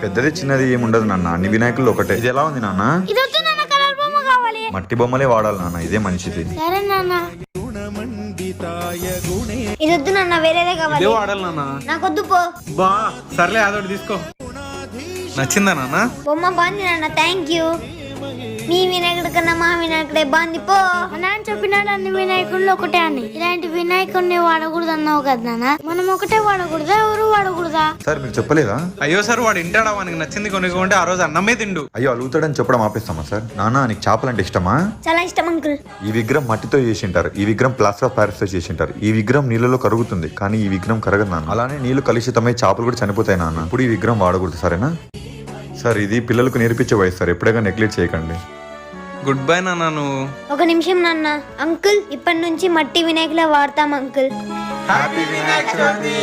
పెద్దది చిన్నది ఏమి ఉండదు నాన్న, అన్ని వినాయకులు ఒకటే. ఇది ఎలా ఉంది నాన్న? ఇది వద్దు నాన్న, కలర్ బొమ్మ కావాలి. మట్టి బొమ్మలే వాడాలి నాన్న, ఇదే మంచిది. సరే నాన్న. ఇది వద్దు నాన్న, వేరేదే కావాలి. ఇదే వాడాలి నాన్న. నాకొద్దు పో. బా సర్లే అదొకటి తీసుకో. నచ్చిందా నాన్న? బొమ్మ బాగుంది నాన్న, థ్యాంక్ యూ. మీ వినాయకుడి కన్నా మా వినాయకుడే బాగుంది పో. నాన్న చెప్పినాడు అన్ని వినాయకుళ్ళు ఒకటే అని. ఇలాంటి వినాయకుడిని వాడకూడదు అన్నావు కదా నాన్న, మనం ఒకటే వాడకూడదా, ఎవరు వాడకూడదా? సార్ మీరు చెప్పలేదా? అయ్యో సార్ వాడు ఇంటాడా, వానికి నచ్చింది కొనుక్కుంటే ఆ రోజు అన్నమే తిండు. అయ్యో అలుగుతాడని చెప్పడం ఆపేస్తామా సార్? నాన్న నీకు చేపలంటే ఇష్టమా? చాలా ఇష్టం అంకుల్. ఈ విగ్రహం మట్టితో చేసింటారు, ఈ విగ్రహం ప్లాస్టర్ ఆఫ్ ప్యారిస్ తో చేసింటారు. ఈ విగ్రహం నీళ్ళలో కరుగుతుంది, కానీ ఈ విగ్రహం కరగదు నాన్న. అలానే నీళ్లు కలుషితమై చేపలు కూడా చనిపోతాయి నాన్న. ఇప్పుడు ఈ విగ్రహం వాడకూడదు సరేనా? సార్ ఇది పిల్లలకు నేర్పించే వయసు సార్, ఎప్పుడైనా నెగ్లెక్ట్ చేయకండి. గుడ్ బై నాన్న. నువ్వు ఒక నిమిషం నాన్న. అంకుల్ ఇప్పటి నుంచి మట్టి వినాయకులే వాడతాం అంకుల్. హ్యాపీ వినాయక చవితి.